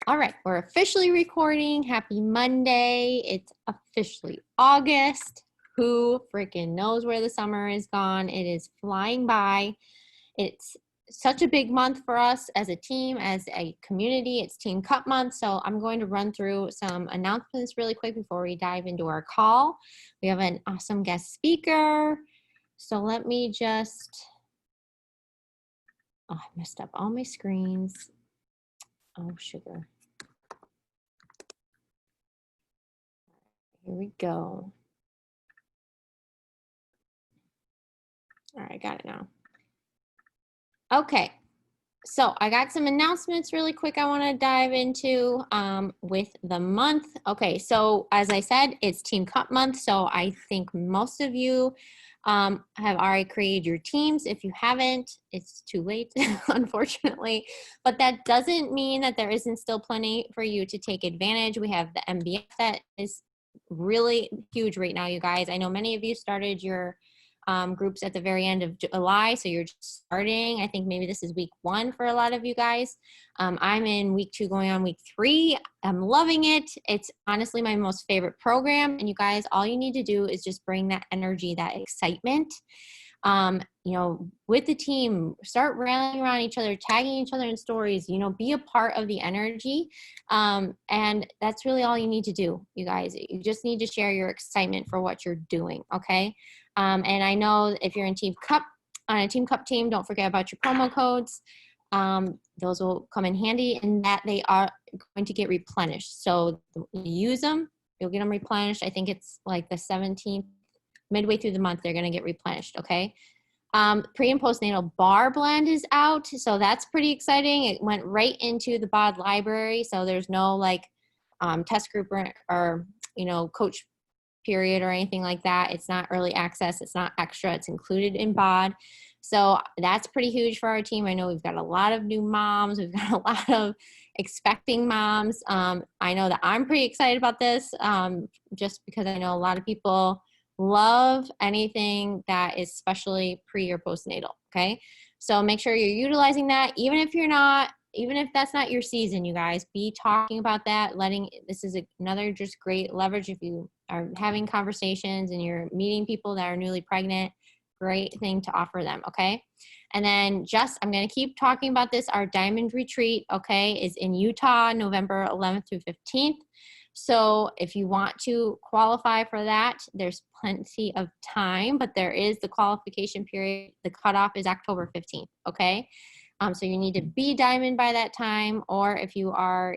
All right, we're officially recording. Happy Monday. It's officially August. Who freaking knows where the summer is gone? It is flying by. It's such a big month for us as a team, as a community. It's Team Cup month. So I'm going to run through some announcements really quick before we dive into our call. We have an awesome guest speaker. So let me just, I messed up all my screens. Oh, sugar. Here we go. All right, got it now. Okay, so I got some announcements really quick I want to dive into with the month. Okay, so as I said, it's Team Cup month, so I think most of you have already created your teams. If you haven't, it's too late, unfortunately. But that doesn't mean that there isn't still plenty for you to take advantage. We have the MBF that is really huge right now, you guys. I know many of you started your groups at the very end of July, so you're just starting. I think maybe this is week 1 for a lot of you guys. I'm in week 2 going on week 3. I'm loving it. It's honestly my most favorite program, and you guys, all you need to do is just bring that energy, that excitement, with the team. Start rallying around each other, tagging each other in stories, be a part of the energy. And that's really all you need to do, you guys. You just need to share your excitement for what you're doing, okay? And I know if you're in Team Cup, on a Team Cup team, don't forget about your promo codes. Those will come in handy, and that they are going to get replenished. So use them, you'll get them replenished. I think it's like the 17th, midway through the month, they're going to get replenished, okay? Pre and postnatal bar blend is out, so that's pretty exciting. It went right into the BOD library, so there's no test group or coach period or anything like that. It's not early access. It's not extra. It's included in BOD. So that's pretty huge for our team. I know we've got a lot of new moms. We've got a lot of expecting moms. I know that I'm pretty excited about this just because I know a lot of people love anything that is especially pre or postnatal, okay? So make sure you're utilizing that, even if that's not your season, you guys. Be talking about that. This is another just great leverage if you are having conversations and you're meeting people that are newly pregnant. Great thing to offer them, okay? And then I'm going to keep talking about this. Our Diamond Retreat, okay, is in Utah, November 11th through 15th. So if you want to qualify for that, there's plenty of time, but there is the qualification period. The cutoff is October 15th, okay? So you need to be Diamond by that time, or if you are,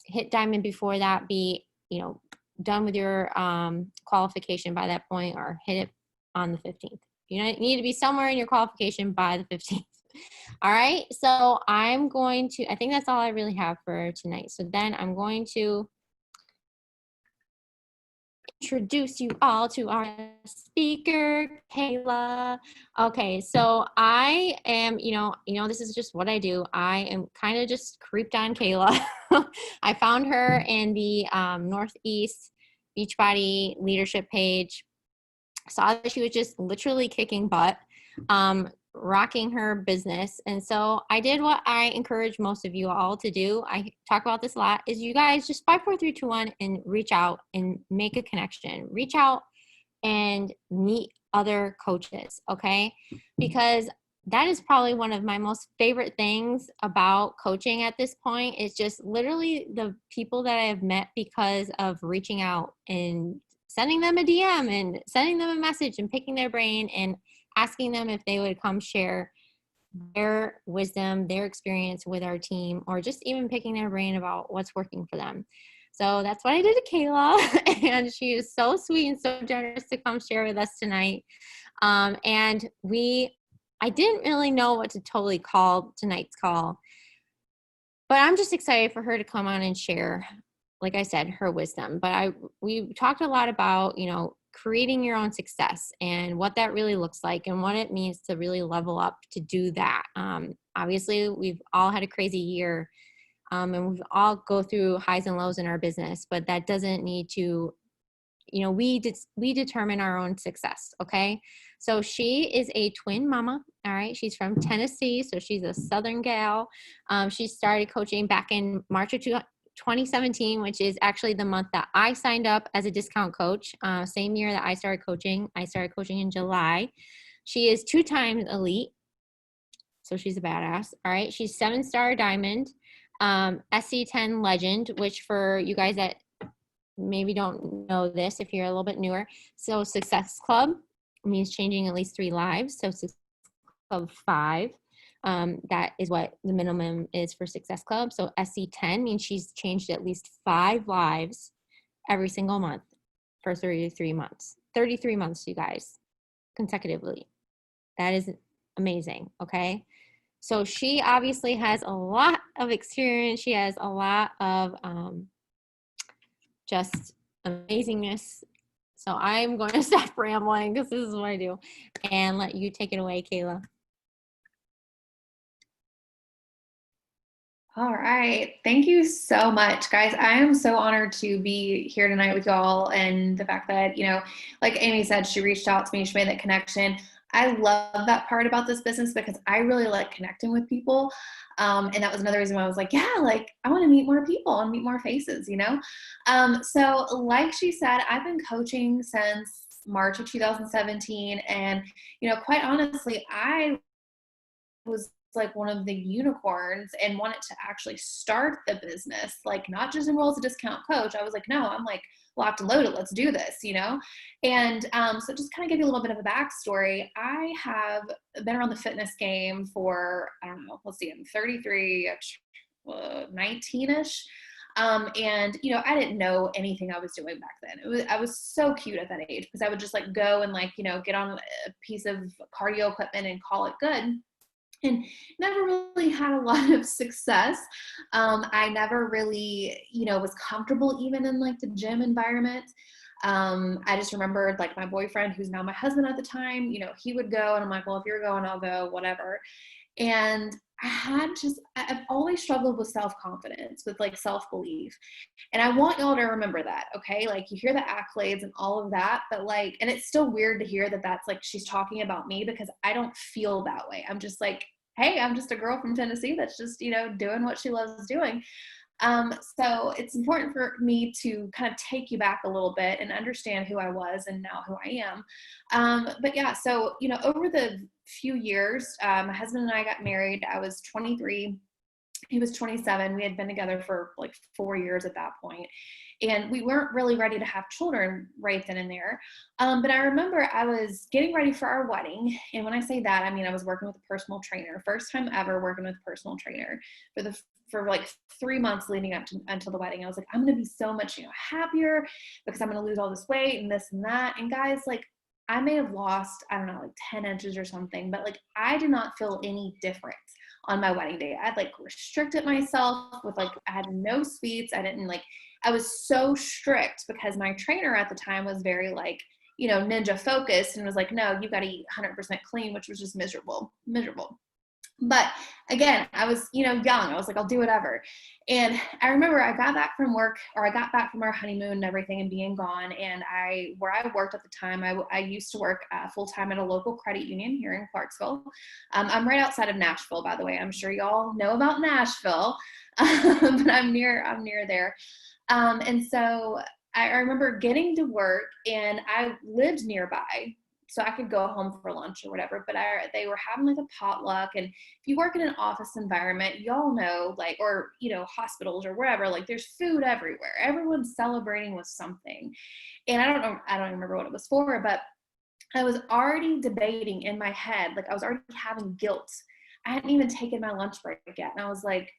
hit Diamond before that, be, done with your qualification by that point, or hit it on the 15th. You need to be somewhere in your qualification by the 15th. All right, so I think that's all I really have for tonight. So then I'm going to introduce you all to our speaker, Kayla. Okay, so I am, this is just what I do. I am kind of just creeped on Kayla. I found her in the Northeast Beachbody leadership page. Saw that she was just literally kicking butt, rocking her business. And so I did what I encourage most of you all to do. I talk about this a lot, is you guys just 5, 4, 3, 2, 1 and reach out and make a connection. Reach out and meet other coaches, okay? Because that is probably one of my most favorite things about coaching at this point, is just literally the people that I have met because of reaching out and sending them a DM and sending them a message and picking their brain and asking them if they would come share their wisdom, their experience with our team, or just even picking their brain about what's working for them. So that's what I did to Kayla, and she is so sweet and so generous to come share with us tonight. And I didn't really know what to totally call tonight's call, but I'm just excited for her to come on and share, like I said, her wisdom. But we talked a lot about, creating your own success and what that really looks like and what it means to really level up to do that. Obviously, we've all had a crazy year, and we've all go through highs and lows in our business, but that doesn't need to, we determine our own success, okay? So she is a twin mama. All right. She's from Tennessee. So she's a Southern gal. She started coaching back in March of 2017, which is actually the month that I signed up as a discount coach. Same year that I started coaching. I started coaching in July. She is 2 times elite. So she's a badass. All right. She's 7-star diamond, SC10 legend, which for you guys that maybe don't know this, if you're a little bit newer. So Success Club means changing at least 3 lives. So Success Club 5, that is what the minimum is for Success Club. So SC10 means she's changed at least 5 lives every single month for 33 months. 33 months, you guys, consecutively. That is amazing, okay? So she obviously has a lot of experience. She has a lot of just amazingness. So I'm going to stop rambling because this is what I do and let you take it away, Kayla. All right. Thank you so much, guys. I am so honored to be here tonight with y'all, and the fact that, like Amy said, she reached out to me, she made that connection. I love that part about this business because I really like connecting with people. And that was another reason why I was like, yeah, like I want to meet more people and meet more faces, So like she said, I've been coaching since March of 2017. And, quite honestly, I was like one of the unicorns and wanted to actually start the business, like not just enroll as a discount coach. I was like, no, I'm like locked and loaded. Let's do this, And so just kind of give you a little bit of a backstory. I have been around the fitness game for, I don't know, let's see, I'm 33, 19-ish. And I didn't know anything I was doing back then. I was so cute at that age because I would just like go and like, get on a piece of cardio equipment and call it good. And never really had a lot of success. I never really, was comfortable even in like the gym environment. I just remembered like my boyfriend, who's now my husband at the time, he would go and I'm like, well, if you're going, I'll go, whatever. And I've always struggled with self-confidence, with like self-belief. And I want y'all to remember that, okay? Like you hear the accolades and all of that, but like, and it's still weird to hear that that's like, she's talking about me because I don't feel that way. I'm just like, hey, I'm just a girl from Tennessee that's just, doing what she loves doing. So it's important for me to kind of take you back a little bit and understand who I was and now who I am. But yeah, so, over the few years, my husband and I got married. I was 23. He was 27. We had been together for like 4 years at that point. And we weren't really ready to have children right then and there. But I remember I was getting ready for our wedding. And when I say that, I mean, I was working with a personal trainer. First time ever working with a personal trainer for like 3 months leading up to until the wedding. I was like, I'm going to be so much, happier because I'm going to lose all this weight and this and that. And guys, like I may have lost, I don't know, like 10 inches or something, but like I did not feel any different on my wedding day. I'd like restricted myself with like, I had no sweets. I was so strict because my trainer at the time was very like, ninja focused and was like, no, you got to eat 100% clean, which was just miserable. But again, I was, young. I was like, I'll do whatever. And I remember I got back from work, or I got back from our honeymoon and everything and being gone. And where I worked at the time, I used to work full-time at a local credit union here in Clarksville. I'm right outside of Nashville, by the way. I'm sure y'all know about Nashville, but I'm near there. And so I remember getting to work and I lived nearby, so I could go home for lunch or whatever, but they were having like a potluck. And if you work in an office environment, y'all know, like, or, hospitals or wherever, like there's food everywhere. Everyone's celebrating with something. And I don't remember what it was for, but I was already debating in my head, like I was already having guilt. I hadn't even taken my lunch break yet. And I was like,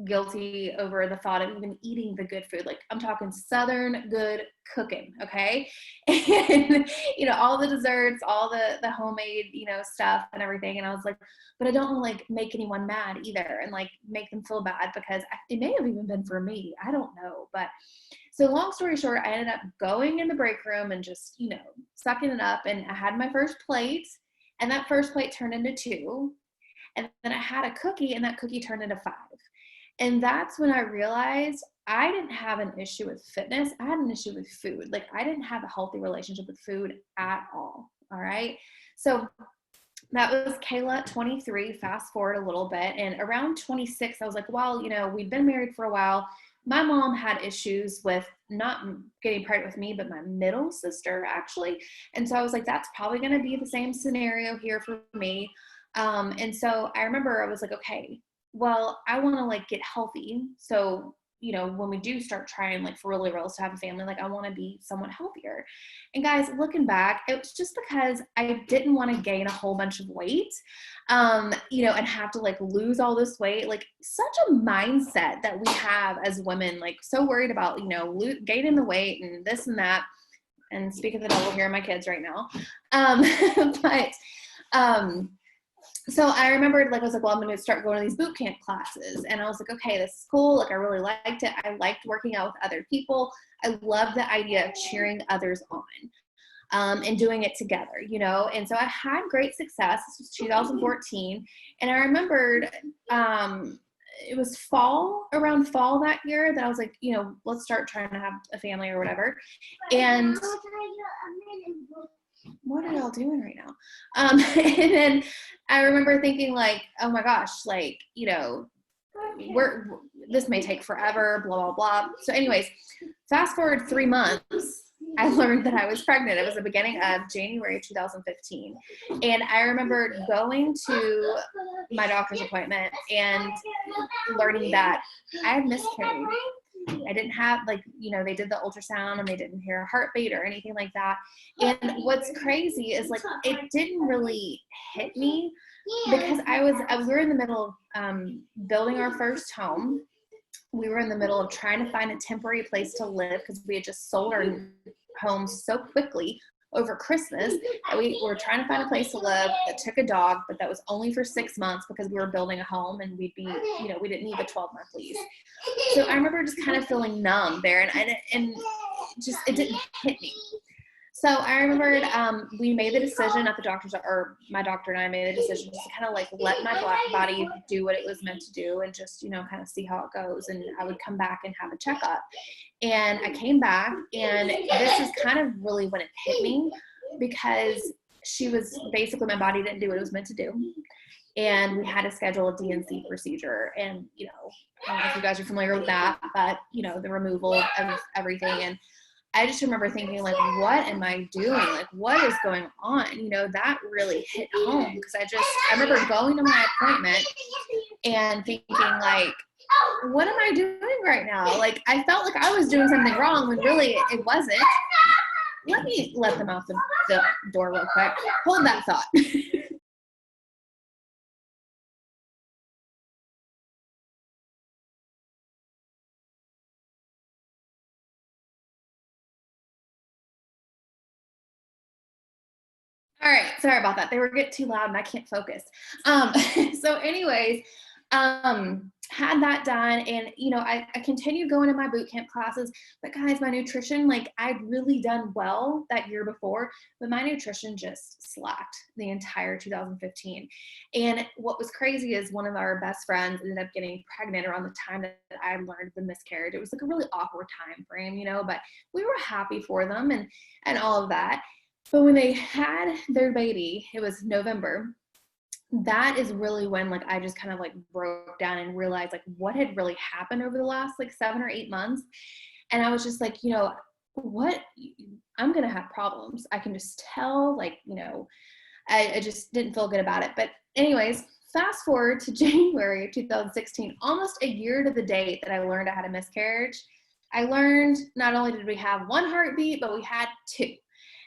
guilty over the thought of even eating the good food. Like I'm talking Southern good cooking. Okay. And, all the desserts, all the homemade, stuff and everything. And I was like, but I don't want to like make anyone mad either and like make them feel bad because it may have even been for me. I don't know. But so long story short, I ended up going in the break room and just, sucking it up. And I had my first plate and that first plate turned into 2. And then I had a cookie and that cookie turned into 5. And that's when I realized I didn't have an issue with fitness. I had an issue with food. Like I didn't have a healthy relationship with food at all. All right. So that was Kayla at 23. Fast forward a little bit. And around 26, I was like, well, we'd been married for a while. My mom had issues with not getting pregnant with me, but my middle sister, actually. And so I was like, that's probably going to be the same scenario here for me. And so I remember I was like, okay, well, I want to like get healthy. So, when we do start trying like for real to have a family, like I want to be somewhat healthier. And guys, looking back, it was just because I didn't want to gain a whole bunch of weight, and have to like lose all this weight. Like such a mindset that we have as women, like so worried about, gaining the weight and this and that. And speak of the devil, here are my kids right now. So I remembered, like, I was like, well, I'm going to start going to these boot camp classes. And I was like, okay, this is cool. Like, I really liked it. I liked working out with other people. I loved the idea of cheering others on, and doing it together, And so I had great success. This was 2014. And I remembered, it was around fall that year that I was like, let's start trying to have a family or whatever. And what are y'all doing right now? And then I remember thinking like, oh my gosh, like, this may take forever, blah, blah, blah. So anyways, fast forward 3 months, I learned that I was pregnant. It was the beginning of January 2015. And I remember going to my doctor's appointment and learning that I had miscarried. I didn't have they did the ultrasound and they didn't hear a heartbeat or anything like that. And what's crazy is like, it didn't really hit me because we were in the middle of building our first home. We were in the middle of trying to find a temporary place to live because we had just sold our home so quickly over Christmas that we were trying to find a place to live that took a dog, but that was only for 6 months because we were building a home and we didn't need a 12-month lease. So I remember just kind of feeling numb there and just, it didn't hit me. So I remembered we made the decision at the doctor's, or my doctor and I made the decision just to kind of like let my body do what it was meant to do and just, kind of see how it goes. And I would come back and have a checkup. And I came back, and this is kind of really when it hit me, because my body didn't do what it was meant to do. And we had to schedule a DNC procedure. And, I don't know if you guys are familiar with that, but, the removal of everything. And I just remember thinking, like, what am I doing? Like, what is going on? That really hit home because I remember going to my appointment and thinking, like, what am I doing right now? Like, I felt like I was doing something wrong when really it wasn't. Let me let them out the door real quick. Hold that thought. All right, sorry about that. They were getting too loud and I can't focus. So anyways, had that done, and I continued going to my boot camp classes. But guys, my nutrition, like, I'd really done well that year before, but my nutrition just slacked the entire 2015. And what was crazy is one of our best friends ended up getting pregnant around the time that I learned the miscarriage. It was like a really awkward time frame, but we were happy for them and all of that. But when they had their baby, it was November. That is really when, like, I just kind of like broke down and realized like what had really happened over the last like 7 or 8 months. And I was just like, what, I'm going to have problems. I can just tell, like, I just didn't feel good about it. But anyways, fast forward to January of 2016, almost a year to the date that I learned I had a miscarriage. I learned not only did we have one heartbeat, but we had 2.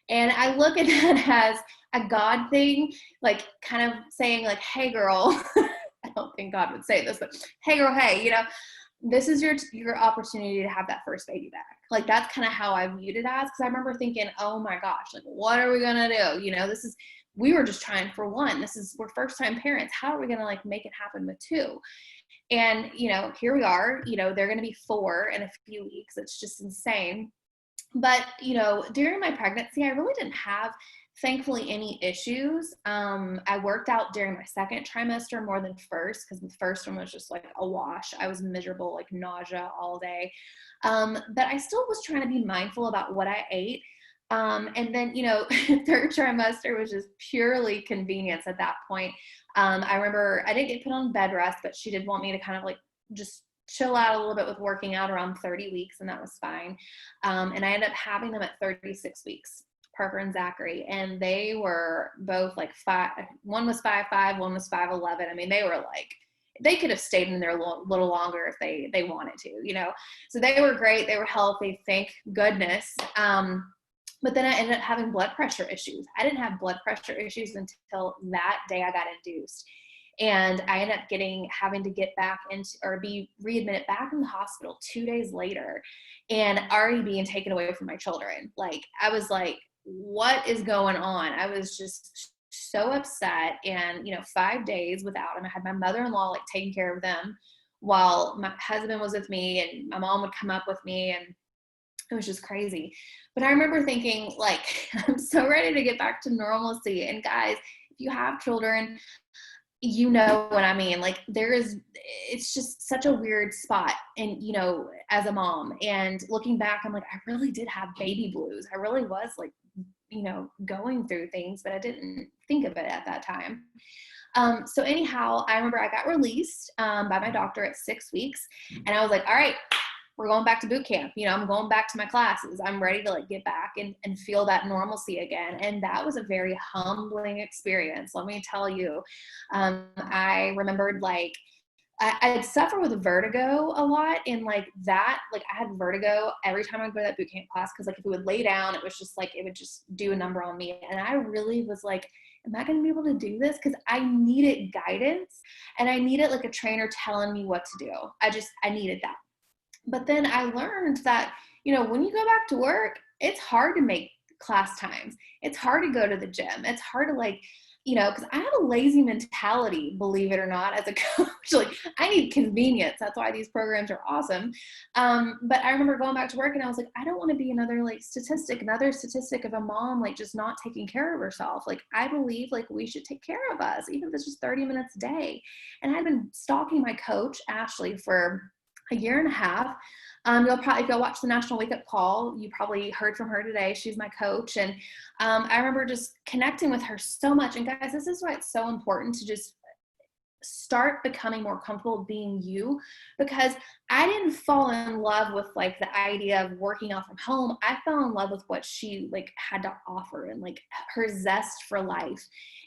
And I look at that as a God thing, like kind of saying like, hey girl, I don't think God would say this, but hey girl, hey, this is your opportunity to have that first baby back. Like, that's kind of how I viewed it as, because I remember thinking, oh my gosh, like, what are we going to do? We were just trying for 1. We're first time parents. How are we going to like make it happen with 2? And, here we are, they're going to be 4 in a few weeks. It's just insane. But, during my pregnancy, I really didn't have, thankfully, any issues. I worked out during my second trimester more than first, because the first one was just like a wash. I was miserable, like nausea all day. But I still was trying to be mindful about what I ate. And then, you know, third trimester was just purely convenience at that point. I remember I didn't get put on bed rest, but she did want me to kind of like just chill out a little bit with working out around 30 weeks, and that was fine. And I ended up having them at 36 weeks, Parker and Zachary, and they were both like one was 5'5", one was 5'11". I mean, they were like, they could have stayed in there a little longer if they wanted to, you know. So they were great. They were healthy, thank goodness. But then I ended up having blood pressure issues. I didn't have blood pressure issues until that day I got induced. And I ended up having to get back into, or be readmitted back in the hospital 2 days later, and already being taken away from my children. Like, I was like, what is going on? I was just so upset. And, you know, 5 days without them. I had my mother-in-law like taking care of them while my husband was with me, and my mom would come up with me, and it was just crazy. But I remember thinking, like, I'm so ready to get back to normalcy. And guys, if you have children, you know what I mean. Like, it's just such a weird spot. And, you know, as a mom, and looking back, I'm like, I really did have baby blues. I really was like, you know, going through things, but I didn't think of it at that time. So anyhow, I remember I got released by my doctor at 6 weeks, and I was like, all right, we're going back to boot camp. You know, I'm going back to my classes. I'm ready to like get back and feel that normalcy again. And that was a very humbling experience. Let me tell you. I remembered like, I'd suffer with vertigo a lot, and like that, like I had vertigo every time I would go to that boot camp class. Cause like if it would lay down, it was just like, it would just do a number on me. And I really was like, am I going to be able to do this? Cause I needed guidance, and I needed like a trainer telling me what to do. I needed that. But then I learned that, you know, when you go back to work, it's hard to make class times. It's hard to go to the gym. It's hard to like, you know, because I have a lazy mentality, believe it or not, as a coach. Like, I need convenience. That's why these programs are awesome. But I remember going back to work, and I was like, I don't want to be another statistic of a mom, like just not taking care of herself. Like, I believe like we should take care of us, even if it's just 30 minutes a day. And I'd been stalking my coach, Ashley, for a year and a half. You'll probably, if you'll watch the National Wake Up Call, you probably heard from her today. She's my coach. And I remember just connecting with her so much. And guys, this is why it's so important to just start becoming more comfortable being you, because I didn't fall in love with like the idea of working out from home. I fell in love with what she like had to offer, and like her zest for life.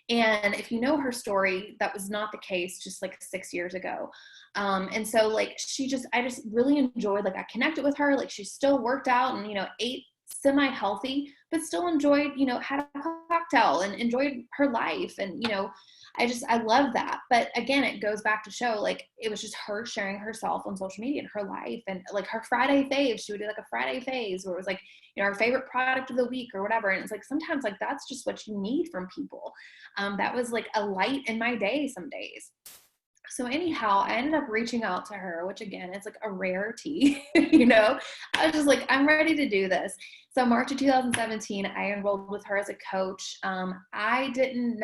And if you know her story, that was not the case just like 6 years ago. And so like I just really enjoyed, like I connected with her. Like she still worked out and, you know, ate semi-healthy, but still enjoyed, you know, had a cocktail and enjoyed her life. And, you know, I love that. But again, it goes back to show, like, it was just her sharing herself on social media and her life, and like her Friday faves. She would do like a Friday phase where it was like, you know, her favorite product of the week or whatever. And it's like, sometimes like that's just what you need from people. That was like a light in my day some days. So anyhow, I ended up reaching out to her, which again, it's like a rarity, you know. I was just like, I'm ready to do this. So March of 2017, I enrolled with her as a coach. I didn't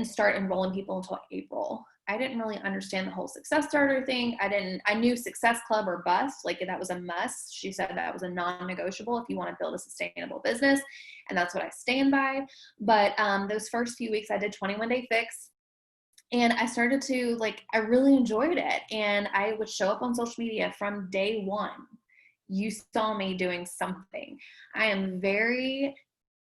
start enrolling people until April. I didn't really understand the whole Success Starter thing. I knew Success Club or bust, like that was a must. She said that was a non-negotiable if you want to build a sustainable business. And that's what I stand by. But those first few weeks I did 21 Day Fix. And I started to like, I really enjoyed it. And I would show up on social media from day one. You saw me doing something. I am very,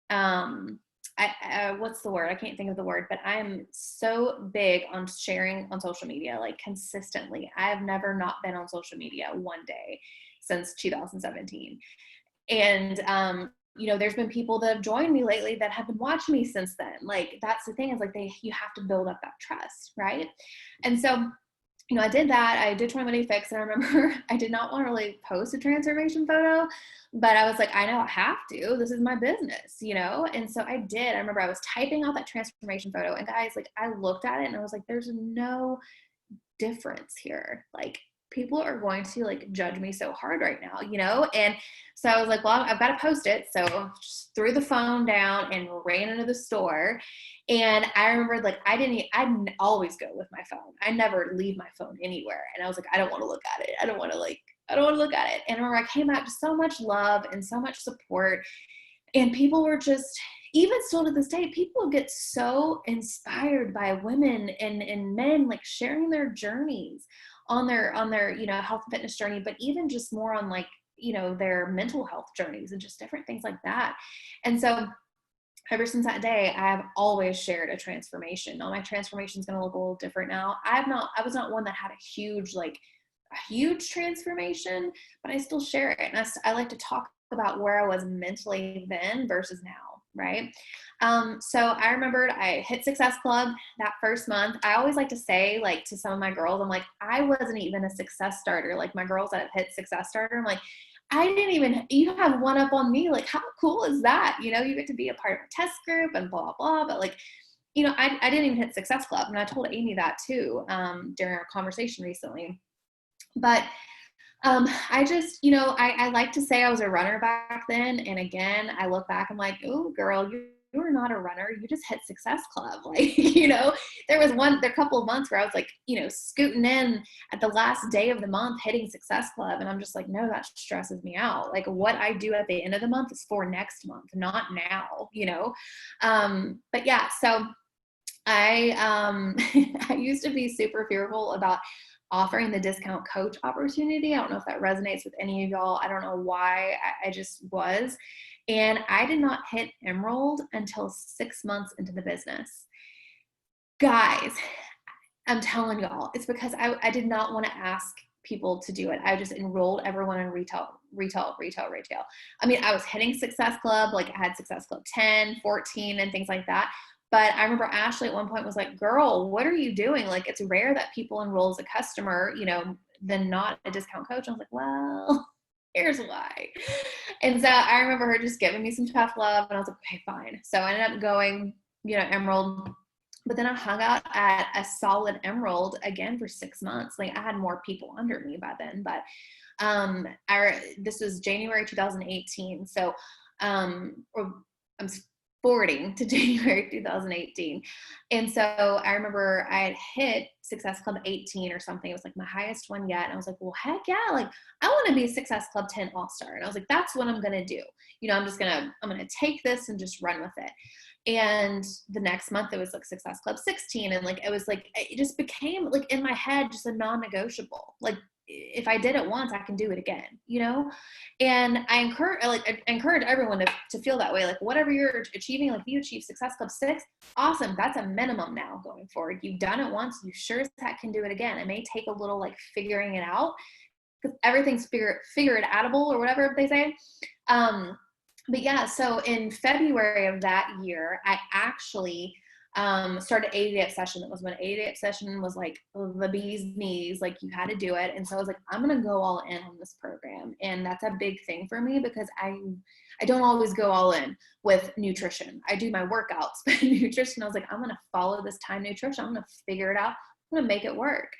what's the word? I can't think of the word, but I am so big on sharing on social media, like consistently. I have never not been on social media one day since 2017. And, you know, there's been people that have joined me lately that have been watching me since then. Like, that's the thing, is like you have to build up that trust, right? And so, you know, I did that. I did 21 Day Fix, and I remember I did not want to really post a transformation photo, but I was like, I know I have to. This is my business, you know? And so I did. I remember I was typing out that transformation photo, and guys, like, I looked at it and I was like, there's no difference here. Like, people are going to like judge me so hard right now, you know? And so I was like, well, I've got to post it. So just threw the phone down and ran into the store. And I remember like, I'd always go with my phone. I never leave my phone anywhere. And I was like, I don't want to look at it. I don't want to like I don't want to look at it. And I remember I came out to so much love and so much support. And people were just, even still to this day, people get so inspired by women and men like sharing their journeys on their, health and fitness journey, but even just more on like, their mental health journeys and just different things like that. And so ever since that day, I have always shared a transformation. Now my transformation is going to look a little different now. I was not one that had a huge transformation, but I still share it. And I like to talk about where I was mentally then versus now. Right. So I remembered I hit Success Club that first month. I always like to say like to some of my girls, I'm like, I wasn't even a success starter. Like my girls that have hit Success Starter, I'm like, you have one up on me. Like, how cool is that? You get to be a part of a test group and blah, blah, but like, I didn't even hit Success Club. And I told Amy that too, during our conversation recently. But I just, I like to say I was a runner back then. And again, I look back, I'm like, oh girl, you were not a runner. You just hit Success Club. Like, there was a couple of months where I was like, scooting in at the last day of the month, hitting Success Club. And I'm just like, no, that stresses me out. Like what I do at the end of the month is for next month, not now, but yeah, so I I used to be super fearful about offering the discount coach opportunity. I don't know if that resonates with any of y'all. I don't know why. I just was. And I did not hit Emerald until 6 months into the business. Guys, I'm telling y'all, it's because I did not want to ask people to do it. I just enrolled everyone in retail. I mean, I was hitting Success Club, like I had Success Club 10, 14, and things like that. But I remember Ashley at one point was like, girl, what are you doing? Like, it's rare that people enroll as a customer, than not a discount coach. I was like, well, here's why. And so I remember her just giving me some tough love and I was like, okay, fine. So I ended up going, Emerald. But then I hung out at a solid Emerald again for 6 months. Like I had more people under me by then, but this was January 2018. So I'm forwarding to January 2018. And so I remember I had hit Success Club 18 or something. It was like my highest one yet. And I was like, well, heck yeah. Like I want to be a Success Club 10 All-Star. And I was like, that's what I'm going to do. I'm going to take this and just run with it. And the next month it was like Success Club 16. And like, it just became like in my head, just a non-negotiable. Like if I did it once, I can do it again, And I encourage everyone to feel that way. Like whatever you're achieving, like if you achieve Success Club 6, awesome. That's a minimum now going forward. You've done it once, you sure as heck can do it again. It may take a little like figuring it out because everything's figure it outable or whatever they say. But yeah, so in February of that year, I actually started 80-day obsession. That was when 80-day obsession was like the bee's knees, like you had to do it. And so I was like, I'm going to go all in on this program. And that's a big thing for me because I don't always go all in with nutrition. I do my workouts, but nutrition, I was like, I'm going to follow this time nutrition. I'm going to figure it out. I'm going to make it work.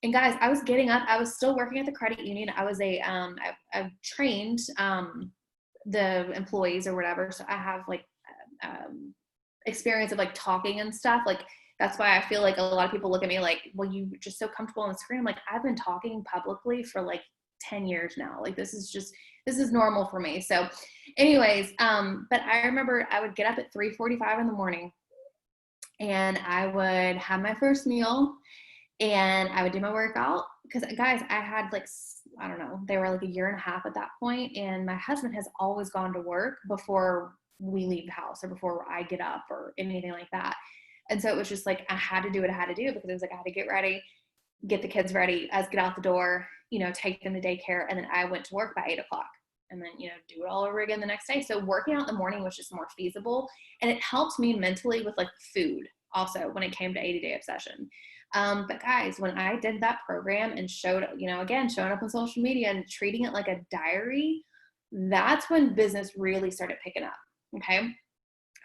And guys, I was getting up. I was still working at the credit union. I was I've trained the employees or whatever. So I have like experience of like talking and stuff. Like that's why I feel like a lot of people look at me like, well, you just so comfortable on the screen. I'm like, I've been talking publicly for like 10 years now. Like this is normal for me. So anyways, but I remember I would get up at 3:45 in the morning and I would have my first meal and I would do my workout. Because guys, I had like, I don't know, they were like a year and a half at that point, and my husband has always gone to work before we leave the house or before I get up or anything like that. And so it was just like I had to do what I had to do because it was like I had to get ready, get the kids ready, get out the door, take them to daycare, and then I went to work by 8 o'clock and then do it all over again the next day. So working out in the morning was just more feasible, and it helped me mentally with like food also when it came to 80-day obsession. But guys, when I did that program and showing up on social media and treating it like a diary, that's when business really started picking up. Okay.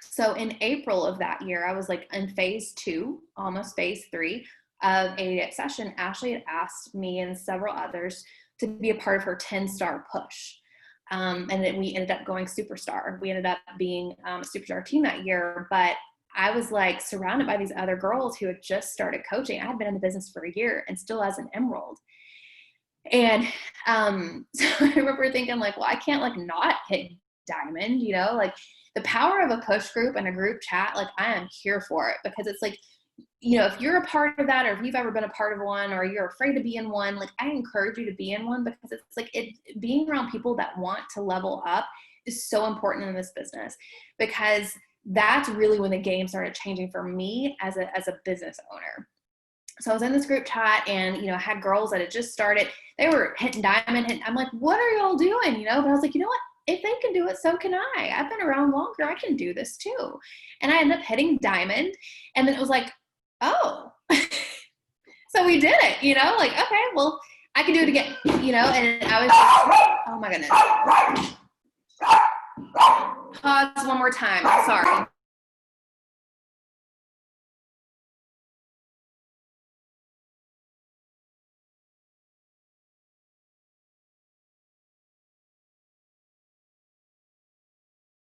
So in April of that year, I was like in phase 2, almost phase 3 of 80-day obsession. Ashley had asked me and several others to be a part of her 10-star push. And then we ended up going superstar. We ended up being a superstar team that year, but I was like surrounded by these other girls who had just started coaching. I had been in the business for a year and still as an emerald. And so I remember thinking like, well, I can't like not hit diamond, you know, like the power of a push group and a group chat, like I am here for it, because it's like, you know, if you're a part of that, or if you've ever been a part of one, or you're afraid to be in one, like I encourage you to be in one, because it's like being around people that want to level up is so important in this business, because that's really when the game started changing for me as a business owner. So I was in this group chat, and, you know, I had girls that had just started. They were hitting diamond. I'm like, what are y'all doing? You know, but I was like, you know what? If they can do it, so can I. I've been around longer. I can do this too. And I ended up hitting diamond. And then it was like, oh, so we did it, you know, like, okay, well, I can do it again, you know? And I was like, oh my goodness. Pause one more time. Sorry.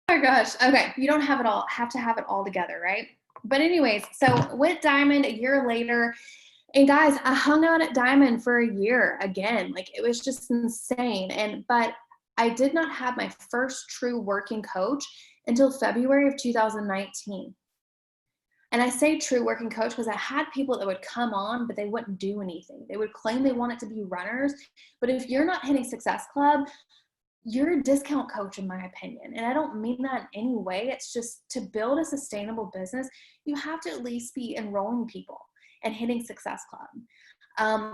Oh my gosh. Okay. You don't have it all, have to have it all together, right? But anyways, so went diamond a year later. And guys, I hung out at Diamond for a year again. Like it was just insane. But I did not have my first true working coach until February of 2019. And I say true working coach because I had people that would come on, but they wouldn't do anything. They would claim they wanted to be runners. But if you're not hitting Success Club, you're a discount coach, in my opinion. And I don't mean that in any way. It's just, to build a sustainable business, you have to at least be enrolling people and hitting Success Club.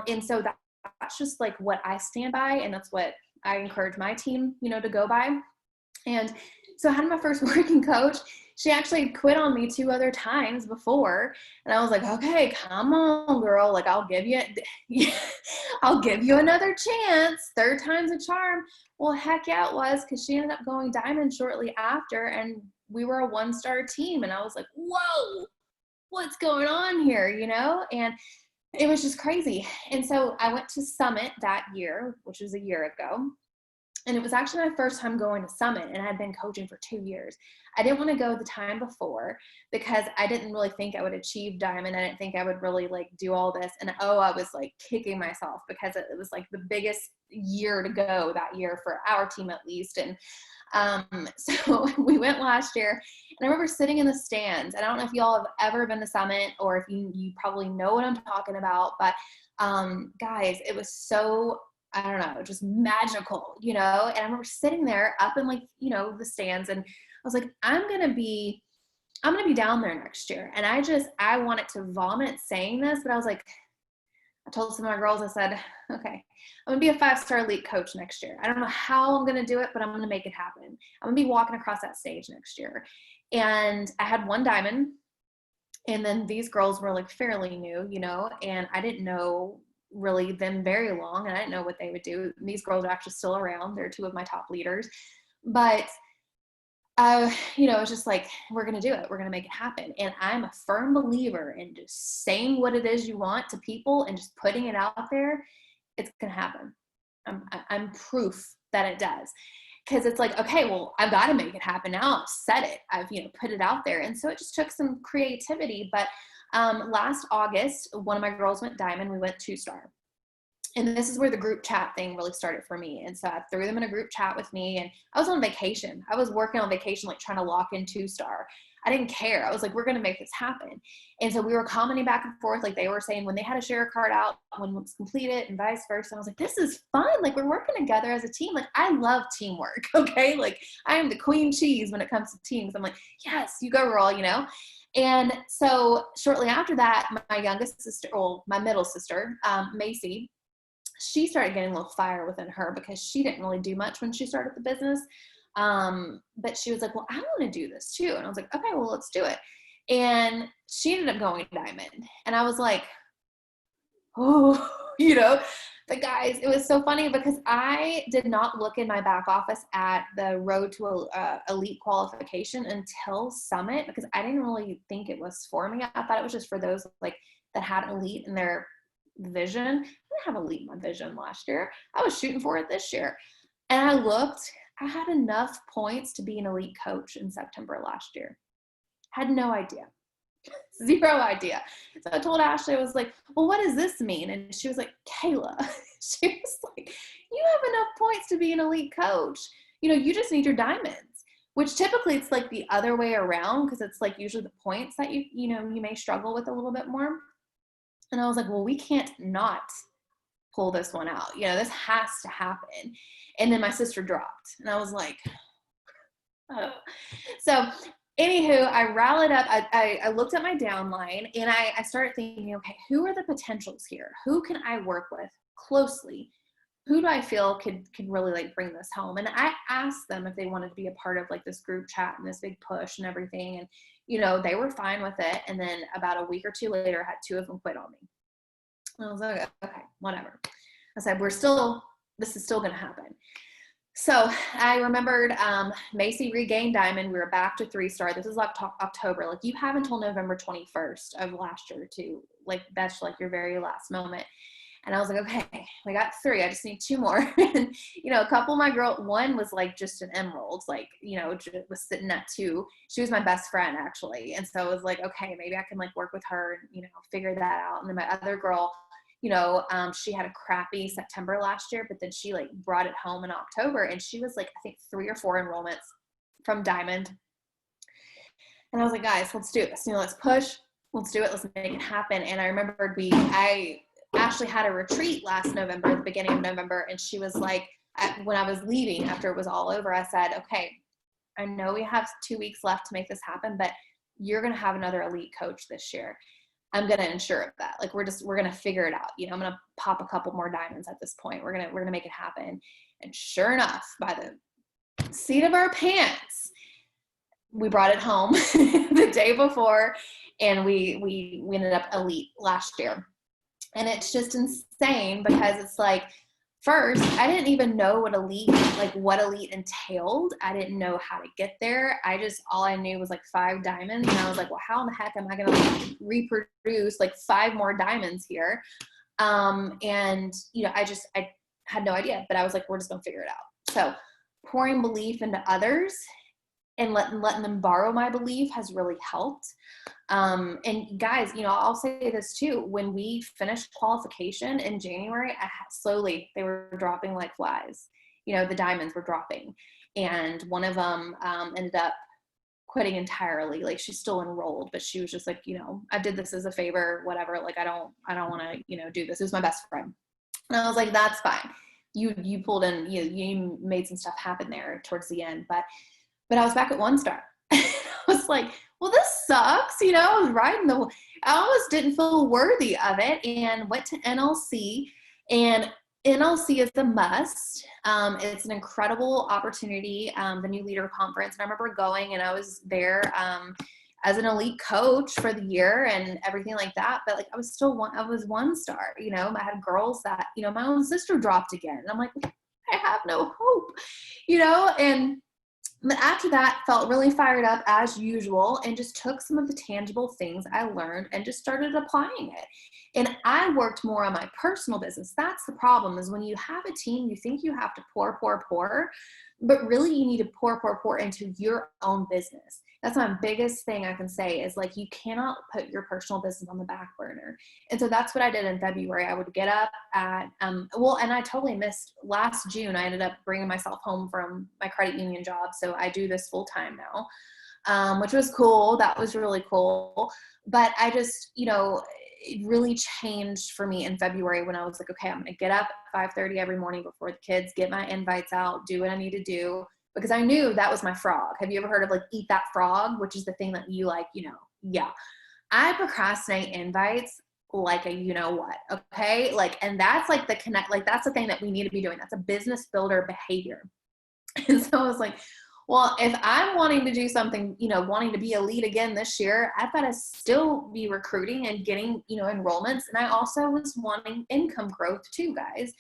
And so that's just like what I stand by. And that's what I encourage my team, you know, to go by. And so I had my first working coach. She actually quit on me 2 other times before. And I was like, okay, come on, girl. Like, I'll give you another chance. 3rd time's a charm. Well, heck yeah, it was, because she ended up going diamond shortly after. And we were a 1-star team. And I was like, whoa, what's going on here, you know? And it was just crazy. And so I went to Summit that year, which was a year ago. And it was actually my first time going to Summit, and I had been coaching for 2 years. I didn't want to go the time before because I didn't really think I would achieve diamond. I didn't think I would really like do all this. And I was like kicking myself because it was like the biggest year to go that year for our team at least. And so we went last year, and I remember sitting in the stands. And I don't know if y'all have ever been to Summit, or if you probably know what I'm talking about, but guys, it was so, I don't know, just magical, you know? And I remember sitting there up in like, you know, the stands, and I was like, I'm going to be down there next year. And I wanted to vomit saying this, but I was like, I told some of my girls, I said, okay, I'm going to be a 5-star elite coach next year. I don't know how I'm going to do it, but I'm going to make it happen. I'm going to be walking across that stage next year. And I had 1 diamond, and then these girls were like fairly new, you know, and I didn't know really them very long, and I didn't know what they would do. And these girls are actually still around. They're 2 of my top leaders. But you know, it's just like, we're going to do it. We're going to make it happen. And I'm a firm believer in just saying what it is you want to people and just putting it out there. It's going to happen. I'm proof that it does. Because it's like, okay, well, I've got to make it happen now. I've said it. I've, you know, put it out there. And so it just took some creativity. But last August, one of my girls went diamond. We went 2-star. And this is where the group chat thing really started for me. And so I threw them in a group chat with me, and I was on vacation. I was working on vacation, like trying to lock in 2-star. I didn't care. I was like, we're going to make this happen. And so we were commenting back and forth. Like they were saying when they had a share card out, when it was completed, and vice versa. I was like, this is fun. Like we're working together as a team. Like I love teamwork. Okay. Like I am the queen cheese when it comes to teams. I'm like, yes, you go girl, you know? And so shortly after that, my youngest sister, well, my middle sister, Macy, she started getting a little fire within her because she didn't really do much when she started the business. But she was like, well, I want to do this too. And I was like, okay, well, let's do it. And she ended up going diamond. And I was like, oh, you know, but guys, it was so funny because I did not look in my back office at the road to elite qualification until Summit, because I didn't really think it was for me. I thought it was just for those like that had elite in their vision. I didn't have elite in my vision last year. I was shooting for it this year. And I looked, I had enough points to be an elite coach in September last year. Had no idea. 0 idea. So I told Ashley, I was like, well, what does this mean? And she was like, Kayla, She was like, you have enough points to be an elite coach. You just need your diamonds, which typically it's like the other way around, because it's like usually the points that you may struggle with a little bit more. And I was like, well, we can't not pull this one out. This has to happen. And then my sister dropped, and I was like, oh. So anywho, I rallied up. I looked at my downline, and I started thinking, okay, who are the potentials here? Who can I work with closely? Who do I feel could really like bring this home? And I asked them if they wanted to be a part of like this group chat and this big push and everything. And, they were fine with it. And then about a week or two later, I had 2 of them quit on me. And I was like, okay, whatever. I said, this is still going to happen. So I remembered Macy regained diamond. We were back to 3-star. This is October. Like, you have until November 21st of last year to like, that's like your very last moment. And I was like, okay, we got 3. I just need 2 more. And, a couple of my one was like just an emerald, like, was sitting at 2. She was my best friend actually. And so I was like, okay, maybe I can like work with her and, figure that out. And then my other girl, she had a crappy September last year, but then she like brought it home in October, and she was like, I think 3 or 4 enrollments from diamond. And I was like, guys, let's do this. Let's push. Let's do it. Let's make it happen. And I remembered I actually had a retreat last November, the beginning of November. And she was like, when I was leaving after it was all over, I said, okay, I know we have 2 weeks left to make this happen, but you're going to have another elite coach this year. I'm going to ensure of that. Like, we're going to figure it out. I'm going to pop a couple more diamonds at this point. We're going to make it happen. And sure enough, by the seat of our pants, we brought it home the day before, and we ended up elite last year. And it's just insane, because it's like, first, I didn't even know what elite entailed. I didn't know how to get there. All I knew was like 5 diamonds. And I was like, well, how in the heck am I going to reproduce like 5 more diamonds here? And I had no idea, but I was like, we're just going to figure it out. So pouring belief into others and letting them borrow my belief has really helped. And guys, I'll say this too. When we finished qualification in January, slowly they were dropping like flies. The diamonds were dropping, and one of them ended up quitting entirely. Like, she's still enrolled, but she was just like, I did this as a favor, whatever. Like, I don't want to, do this. It was my best friend. And I was like, that's fine. You pulled in, you made some stuff happen there towards the end, but I was back at 1-star. I was like, well, this sucks. I was riding I almost didn't feel worthy of it, and went to NLC, and NLC is a must. It's an incredible opportunity, the New Leader Conference. And I remember going, and I was there as an elite coach for the year and everything like that. But like, I was 1-star. I had girls that, my own sister dropped again. And I'm like, I have no hope, But after that, felt really fired up as usual, and just took some of the tangible things I learned and just started applying it. And I worked more on my personal business. That's the problem, is when you have a team, you think you have to pour, but really you need to pour into your own business. That's my biggest thing I can say, is like, you cannot put your personal business on the back burner. And so that's what I did in February. I would get up at, and I totally missed last June. I ended up bringing myself home from my credit union job. So I do this full time now, which was cool. That was really cool. But I just, it really changed for me in February, when I was like, okay, I'm going to get up at 5:30 every morning before the kids, get my invites out, do what I need to do. Because I knew that was my frog. Have you ever heard of like eat that frog, which is the thing that you like, yeah. I procrastinate invites like a what, okay? Like, and that's like the connect, like that's the thing that we need to be doing. That's a business builder behavior. And so I was like, well, if I'm wanting to do something, wanting to be a lead again this year, I've got to still be recruiting and getting, enrollments. And I also was wanting income growth too, guys.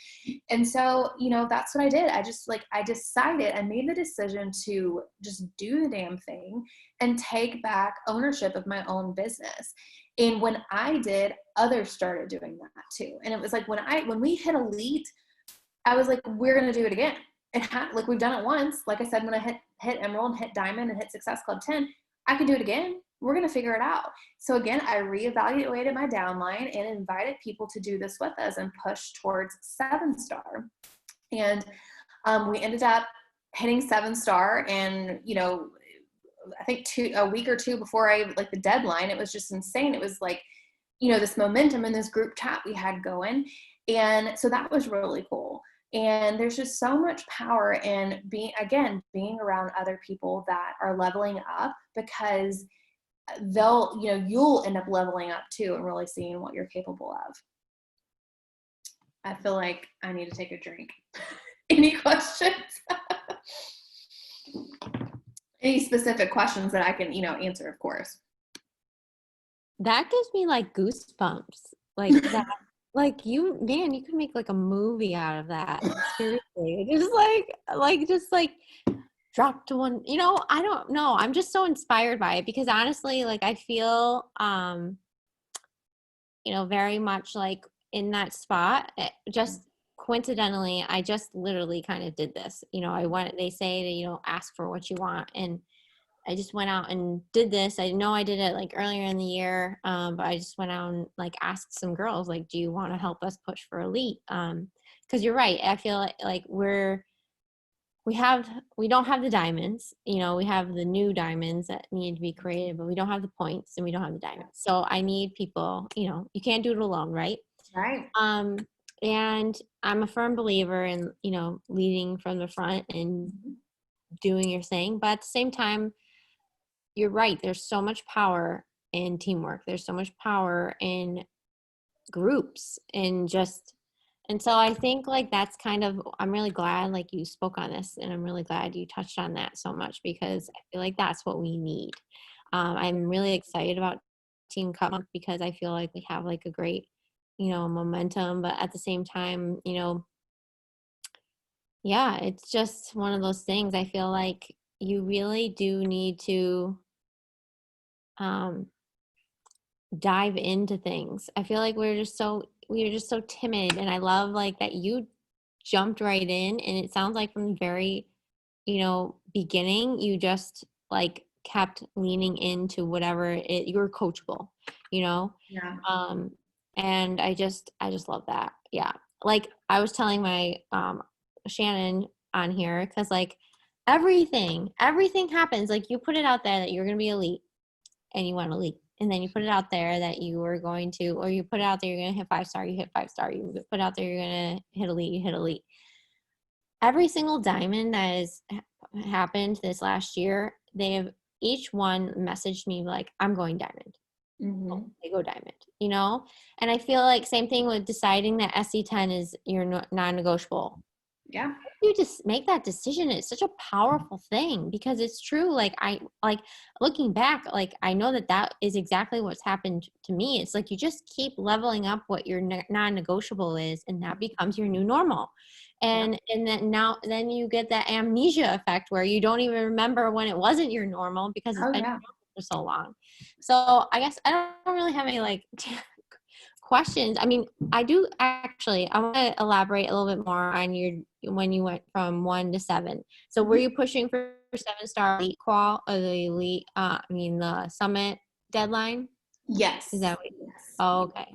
And so, that's what I did. I made the decision to just do the damn thing and take back ownership of my own business. And when I did, others started doing that too. And it was like, when we hit elite, I was like, we're going to do it again. Like, we've done it once. Like I said, when I hit Emerald, hit Diamond, and hit Success Club 10, I can do it again. We're going to figure it out. So again, I reevaluated my downline and invited people to do this with us and push towards 7-star. And we ended up hitting 7-star, and, you know, I think a week or two before the deadline, it was just insane. It was like, you know, this momentum in this group chat we had going. And so that was really cool. And there's just so much power in being around other people that are leveling up, because you'll end up leveling up too and really seeing what you're capable of. I feel like I need to take a drink. Any questions? Any specific questions that I can, answer, of course. That gives me like goosebumps. Like that, like you could make like a movie out of that. Seriously. Just like drop to one, I don't know. I'm just so inspired by it, because honestly, like I feel, very much like in that spot, just coincidentally, I just literally kind of did this. They say to, ask for what you want. And I just went out and did this. I know I did it like earlier in the year, but I just went out and like asked some girls, like, do you want to help us push for elite? Because you're right. I feel like we don't have the diamonds. We have the new diamonds that need to be created, but we don't have the points and we don't have the diamonds. So I need people. You can't do it alone, right? Right. And I'm a firm believer in leading from the front and doing your thing, but at the same time, you're right. There's so much power in teamwork. There's so much power in groups and so I think like that's kind of, I'm really glad like you spoke on this, and I'm really glad you touched on that so much, because I feel like that's what we need. I'm really excited about Team Cup Month, because I feel like we have like a great, momentum, but at the same time, yeah, it's just one of those things. I feel like you really do need to dive into things. I feel like we were just so timid, and I love like that you jumped right in, and it sounds like from the very, beginning, you just like kept leaning into whatever you were coachable, Yeah. And I just love that. Yeah. Like I was telling my Shannon on here, because like everything happens. Like you put it out there that you're going to be elite, and you want elite. And then you put it out there that you were going to, or you put it out there you're going to hit 5-star, you hit 5-star. You put out there you're going to hit elite, you hit elite. Every single diamond that has happened this last year, they have each one messaged me like, I'm going diamond. Mm-hmm. They go diamond, And I feel like same thing with deciding that SC10 is your non-negotiable. Yeah. You just make that decision. It's such a powerful thing, because it's true. Like looking back, like I know that is exactly what's happened to me. It's like you just keep leveling up what your non-negotiable is, and that becomes your new normal. And then you get that amnesia effect where you don't even remember when it wasn't your normal, because it's been for so long. So I guess I don't really have any like questions. I mean, I do actually. I want to elaborate a little bit more on when you went from 1 to 7. So were you pushing for 7-star elite qual, or the elite? The summit deadline. Yes. Is that what? Yes. Oh, okay.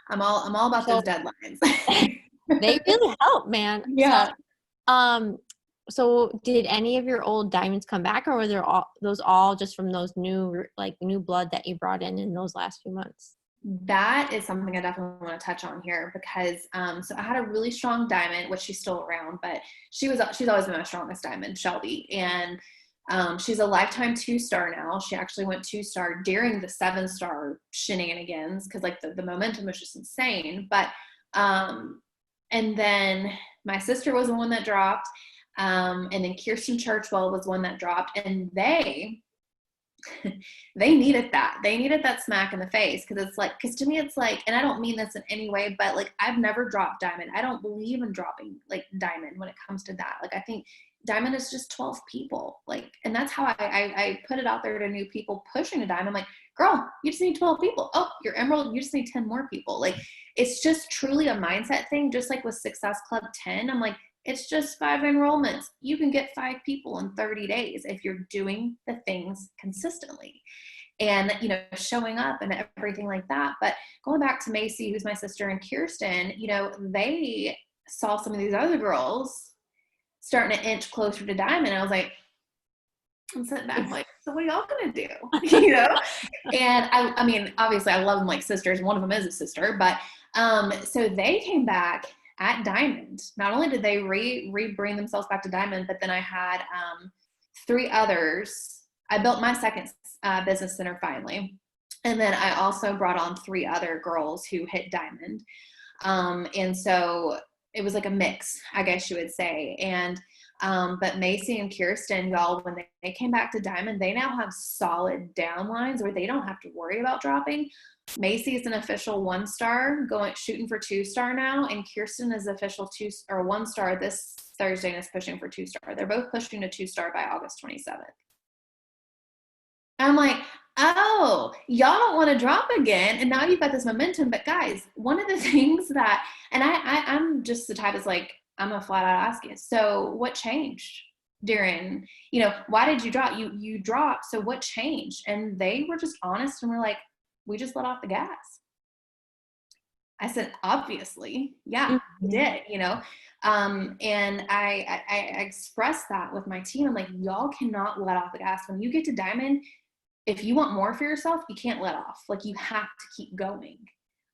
I'm all about those deadlines. They really help, man. Yeah. So did any of your old diamonds come back, or were those all just from those new blood that you brought in those last few months? That is something I definitely want to touch on here, because so I had a really strong diamond, which she's still around, but she's always been my strongest diamond, Shelby, and she's a lifetime 2-star now. She actually went 2-star during the 7-star shenanigans, because like the momentum was just insane. But and then my sister was the one that dropped, and then Kirsten Churchwell was one that dropped, and they needed that. They needed that smack in the face, because to me it's like, and I don't mean this in any way, but like I've never dropped diamond. I don't believe in dropping like diamond when it comes to that. Like I think diamond is just 12 people, like, and that's how I put it out there to new people pushing a diamond. I'm like, girl, you just need 12 people. Oh, you're emerald, you just need 10 more people. Like it's just truly a mindset thing, just like with Success Club 10. I'm like, It's just 5 enrollments. You can get 5 people in 30 days if you're doing the things consistently and, you know, showing up and everything like that. But going back to Macy, who's my sister, and Kirsten, you know, they saw some of these other girls starting to inch closer to Diamond. I was like, I'm sitting back like, so what are y'all gonna do? You know? And I mean, obviously I love them like sisters. One of them is a sister, but so they came back at Diamond. Not only did they bring themselves back to Diamond, but then I had 3 others. I built my second business center finally. And then I also brought on 3 other girls who hit Diamond. And so it was like a mix, I guess you would say. And but Macy and Kirsten, y'all, when they came back to Diamond, they now have solid downlines where they don't have to worry about dropping. Macy is an official 1-star, shooting for 2-star now, and Kirsten is official 1-star this Thursday and is pushing for 2-star. They're both pushing to 2-star by August 27th. I'm like, oh, y'all don't want to drop again, and now you've got this momentum. But guys, one of the things that, and I'm just the type that's like, I'm gonna flat out ask you, so what changed during, you know, why did you drop? You dropped, so what changed? And they were just honest and were like, we just let off the gas. I said, obviously, yeah, we did, you know. And I expressed that with my team. I'm like, y'all cannot let off the gas. When you get to Diamond, if you want more for yourself, you can't let off. Like, you have to keep going,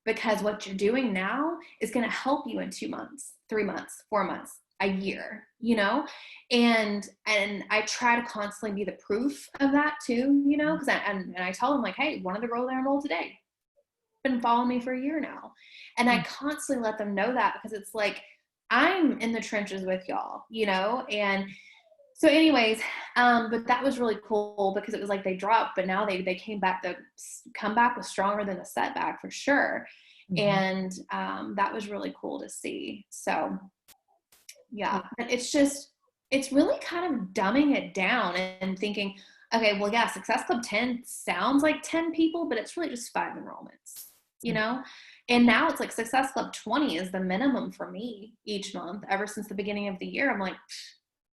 because what you're doing now is going to help you in 2 months, 3 months, 4 months, a year, you know? And I try to constantly be the proof of that too, you know, because I tell them, like, hey, one of the girls I enrolled today been following me for a year now. And I constantly let them know that, because it's like, I'm in the trenches with y'all, you know? And so anyways, but that was really cool, because it was like they dropped, but now they came back. The comeback was stronger than the setback for sure. And that was really cool to see. So yeah, but it's really kind of dumbing it down and thinking, okay, well, yeah, Success Club 10 sounds like 10 people, but it's really just 5 enrollments, you know? And now it's like Success Club 20 is the minimum for me each month. Ever since the beginning of the year, I'm like,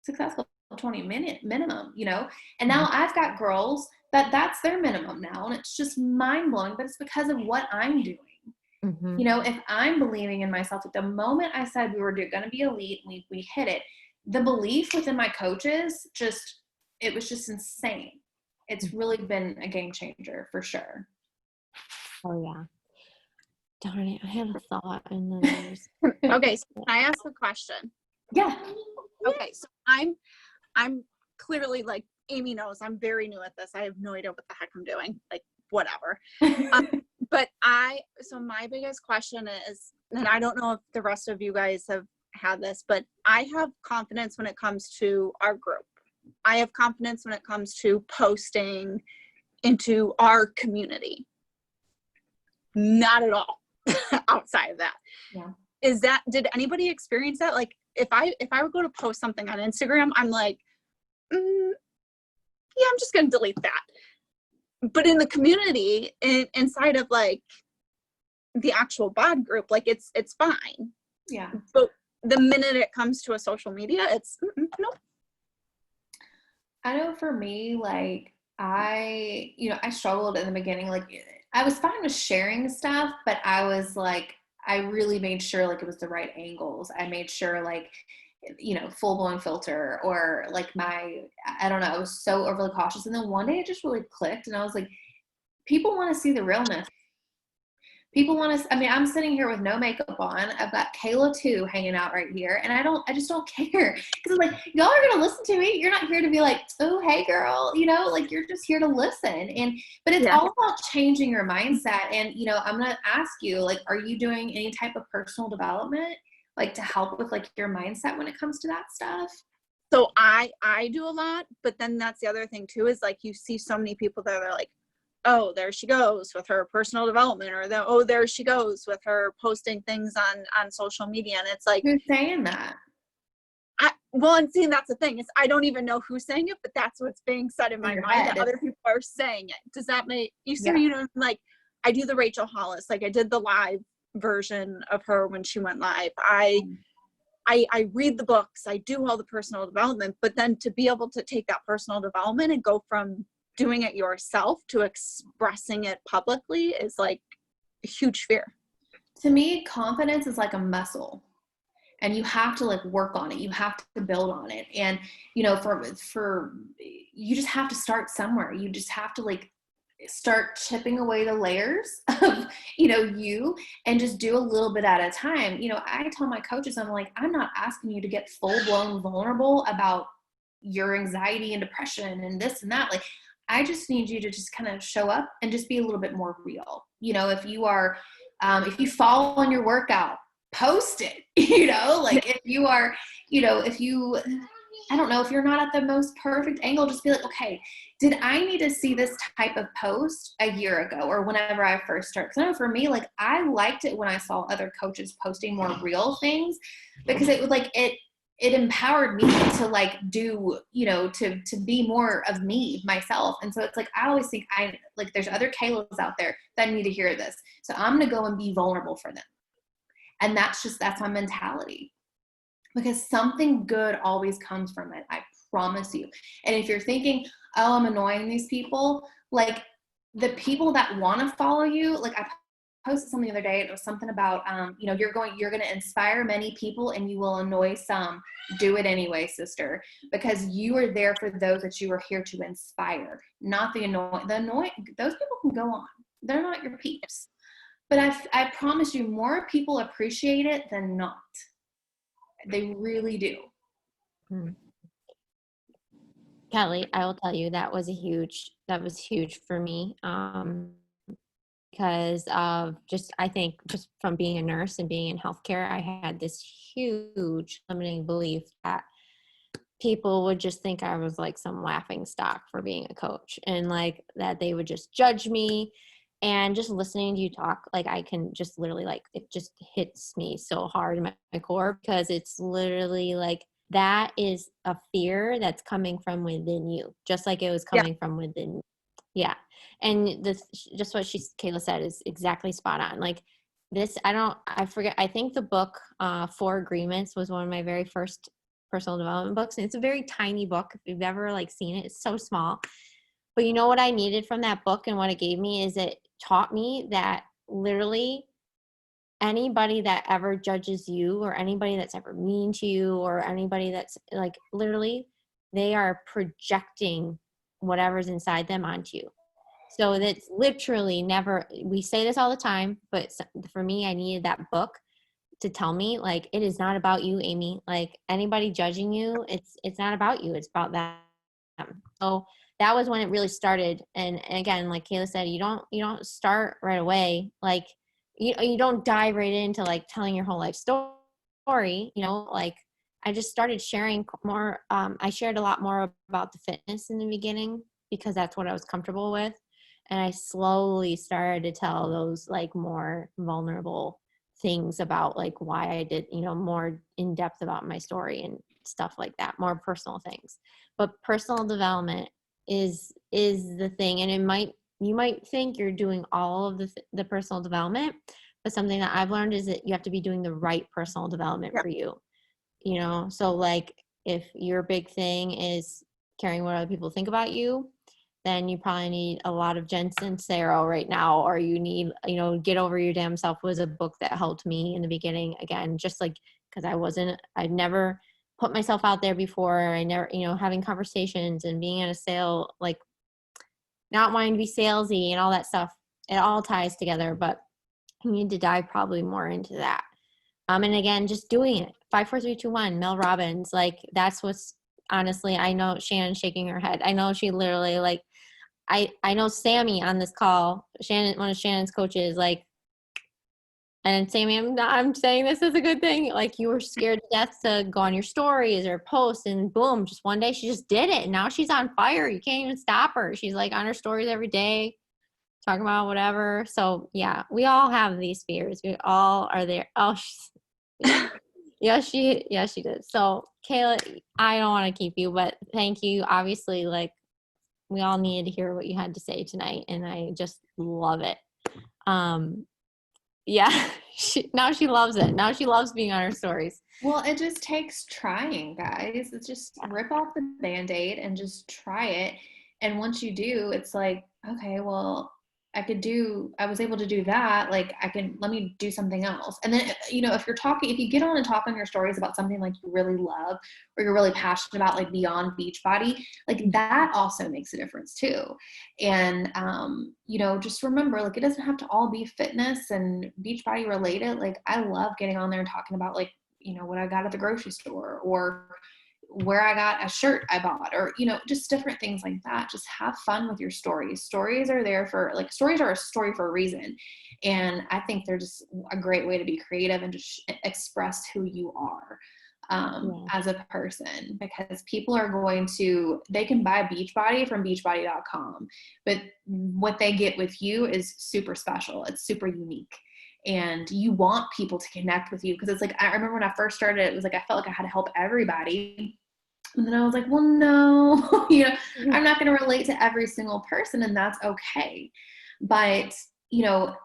Success Club 20 minimum, you know? And now I've got girls that's their minimum now, and it's just mind-blowing, but it's because of what I'm doing. You know, if I'm believing in myself, at the moment I said we were going to be elite, we hit it. The belief within my coaches, it was just insane. It's really been a game changer for sure. Oh yeah. Darn it, I have a thought and then Okay, so can I ask a question? Yeah. Okay, so I'm clearly, like Amy knows, I'm very new at this. I have no idea what the heck I'm doing. Like, whatever. But so my biggest question is, and I don't know if the rest of you guys have had this, but I have confidence when it comes to our group. I have confidence when it comes to posting into our community. Not at all outside of that. Yeah. Did anybody experience that? Like, if I were going to post something on Instagram, I'm like, yeah, I'm just going to delete that. But in the community, inside of like the actual bod group, like it's fine. Yeah. But the minute it comes to a social media, it's nope. I know for me, like I struggled in the beginning. Like I was fine with sharing stuff, but I was like, I really made sure like it was the right angles. I made sure like, you know, full blown filter, or like I don't know, I was so overly cautious. And then one day it just really clicked, and I was like, people want to see the realness. People want to, I mean, I'm sitting here with no makeup on. I've got Kayla too hanging out right here. And I just don't care. Because like, y'all are going to listen to me. You're not here to be like, oh, hey girl, you know, like you're just here to listen. But it's all about changing your mindset. And, you know, I'm going to ask you, like, are you doing any type of personal development, like to help with like your mindset when it comes to that stuff? So I do a lot, but then that's the other thing too, is like, you see so many people that are like, oh, there she goes with her personal development, or there she goes with her posting things on social media. And it's like, who's saying that? And seeing that's the thing, is I don't even know who's saying it, but that's what's being said in my mind, that other people are saying it. Does that make you see? You know, like I do the Rachel Hollis, like I did the live version of her when she went live. I read the books, I do all the personal development, but then to be able to take that personal development and go from doing it yourself to expressing it publicly is like a huge fear. To me, confidence is like a muscle, and you have to like work on it. You have to build on it. And, you know, for you just have to start somewhere. You just have to like start chipping away the layers of, you know, you, and just do a little bit at a time. You know, I tell my coaches, I'm like, I'm not asking you to get full blown vulnerable about your anxiety and depression and this and that. Like, I just need you to just kind of show up and just be a little bit more real. You know, if you are, if you fall on your workout, post it, you know, like if you are, you know, if you, I don't know, if you're not at the most perfect angle, just be like, okay, did I need to see this type of post a year ago or whenever I first started? Because I know for me, like I liked it when I saw other coaches posting more real things, because it would like, it empowered me to like do, you know, to be more of me, myself. And so it's like, I always think there's other Kaylas out there that need to hear this. So I'm going to go and be vulnerable for them. And that's my mentality, because something good always comes from it. I promise you. And if you're thinking, oh, I'm annoying these people, like the people that want to follow you, like I posted something the other day. It was something about, you know, you're going to inspire many people and you will annoy some. Do it anyway, sister, because you are there for those that you are here to inspire, not the annoying. Those people can go on. They're not your peeps. But I promise you, more people appreciate it than not. They really do. Kelly, I will tell you that was huge for me. Because of I think just from being a nurse and being in healthcare, I had this huge limiting belief that people would just think I was like some laughing stock for being a coach, and like that they would just judge me. And just listening to you talk, like I can just literally like, it just hits me so hard in my core, because it's literally like, that is a fear that's coming from within you, just like it was coming from within. Yeah. And this, just what Kayla said is exactly spot on. Like this, I forget, I think the book, 4 Agreements was one of my very first personal development books. And it's a very tiny book. If you've ever like seen it, it's so small. But you know what I needed from that book and what it gave me is it taught me that literally anybody that ever judges you, or anybody that's ever mean to you, or anybody that's like, literally they are projecting whatever's inside them onto you. So that's literally never, we say this all the time, but for me, I needed that book to tell me, like, it is not about you, Amy. Like anybody judging you, it's not about you. It's about them. So that was when it really started. And again, like Kayla said, you don't start right away. Like you don't dive right into like telling your whole life story, you know, like I just started sharing more. I shared a lot more about the fitness in the beginning because that's what I was comfortable with. And I slowly started to tell those like more vulnerable things about like why I did, you know, more in depth about my story and stuff like that, more personal things. But personal development is the thing. And you might think you're doing all of the personal development, but something that I've learned is that you have to be doing the right personal development for you, you know? So like if your big thing is caring what other people think about you, then you probably need a lot of Jen Sincero right now, or you need, you know, Get Over Your Damn Self was a book that helped me in the beginning. Again, just like, because I'd never put myself out there before. I never, you know, having conversations and being in a sale, like not wanting to be salesy and all that stuff. It all ties together, but you need to dive probably more into that. And again, just doing it. 5, 4, 3, 2, 1, Mel Robbins. Like that's what's, honestly, I know Shannon's shaking her head. I know she literally like, I know Sammy on this call, Shannon, one of Shannon's coaches, like, and Sammy, I'm saying this is a good thing. Like you were scared to death to go on your stories or post, and boom, just one day she just did it. And now she's on fire. You can't even stop her. She's like on her stories every day, talking about whatever. So yeah, we all have these fears. We all are there. Oh, yeah, she did. So Kayla, I don't want to keep you, but thank you. Obviously, like we all needed to hear what you had to say tonight, and I just love it. Yeah. Now she loves it. Now she loves being on her stories. Well, it just takes trying, guys. It's just rip off the Band-Aid and just try it. And once you do, it's like, okay, well, I was able to do that. Like let me do something else. And then, if you get on and talk on your stories about something like you really love or you're really passionate about, like beyond Beachbody, like that also makes a difference too. And, just remember, like, it doesn't have to all be fitness and Beachbody related. Like, I love getting on there and talking about, like, what I got at the grocery store or where I got a shirt I bought or, just different things like that. Just have fun with your stories. Stories are stories are a story for a reason. And I think they're just a great way to be creative and just express who you are as a person, because people are they can buy Beachbody from beachbody.com, but what they get with you is super special. It's super unique. And you want people to connect with you, because it's like, I remember when I first started, it was like, I felt like I had to help everybody. And then I was like, well, no, I'm not going to relate to every single person, and that's okay. But,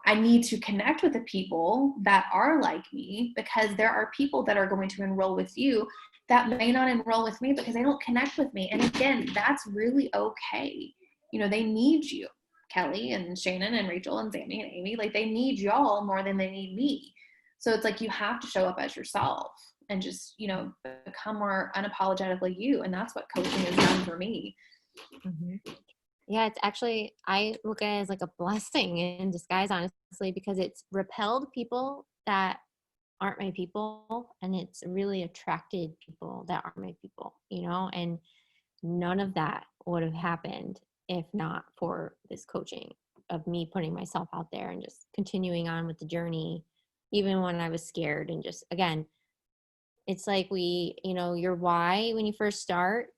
I need to connect with the people that are like me, because there are people that are going to enroll with you that may not enroll with me because they don't connect with me. And again, that's really okay. They need you. Kelly and Shannon and Rachel and Sammy and Amy, like, they need y'all more than they need me. So it's like, you have to show up as yourself and just, become more unapologetically you. And that's what coaching has done for me. Mm-hmm. Yeah, it's actually, I look at it as like a blessing in disguise, honestly, because it's repelled people that aren't my people, and it's really attracted people that aren't my people, and none of that would have happened if not for this coaching, of me putting myself out there and just continuing on with the journey, even when I was scared. And just, again, it's like your why when you first start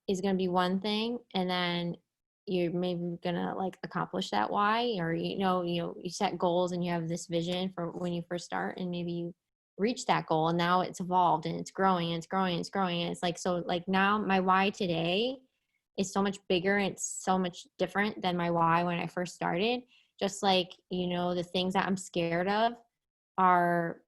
is going to be one thing, and then you're maybe going to like accomplish that why, or you set goals and you have this vision for when you first start, and maybe you reach that goal, and now it's evolved and it's growing and it's growing and it's growing, and it's like, so like now my why today is so much bigger and it's so much different than my why when I first started. Just like, the things that I'm scared of are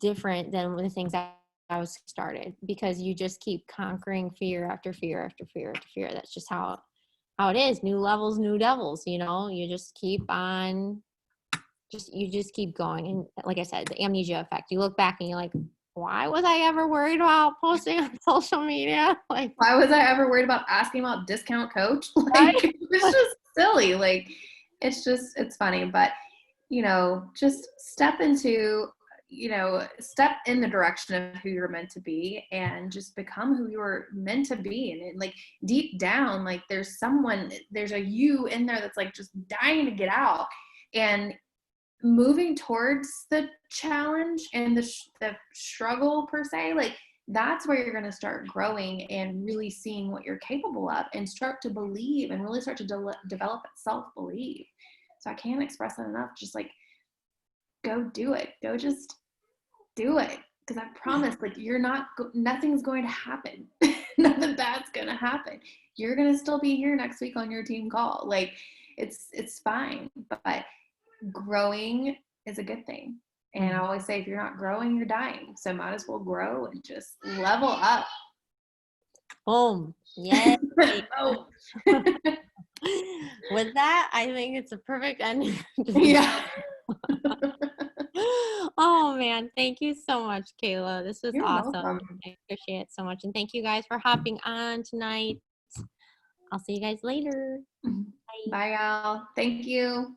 different than the things that I was started, because you just keep conquering fear after fear after fear after fear. That's just how it is. New levels, new devils, you just keep on, you just keep going. And like I said, the amnesia effect, you look back and you're like, why was I ever worried about posting on social media? Like, why was I ever worried about asking about discount coach? Right? It's just silly. Like, it's funny, but, just step in the direction of who you're meant to be, and just become who you're meant to be. And like, deep down, like, there's a you in there that's like just dying to get out and moving towards the challenge and the struggle per se. Like, that's where you're going to start growing and really seeing what you're capable of, and start to believe and really start to develop self-belief. So I can't express that enough. Just like, go do it. Go just do it. Because I promise, like, nothing's going to happen. Nothing bad's going to happen. You're going to still be here next week on your team call. Like, it's fine. But growing is a good thing. And I always say, if you're not growing, you're dying. So might as well grow and just level up. Boom. Yes. Oh. With that, I think it's a perfect ending. Yeah. Oh man, thank you so much, Kayla. This was You're awesome. welcome. I appreciate it so much. And thank you guys for hopping on tonight. I'll see you guys later. Bye, y'all. Thank you.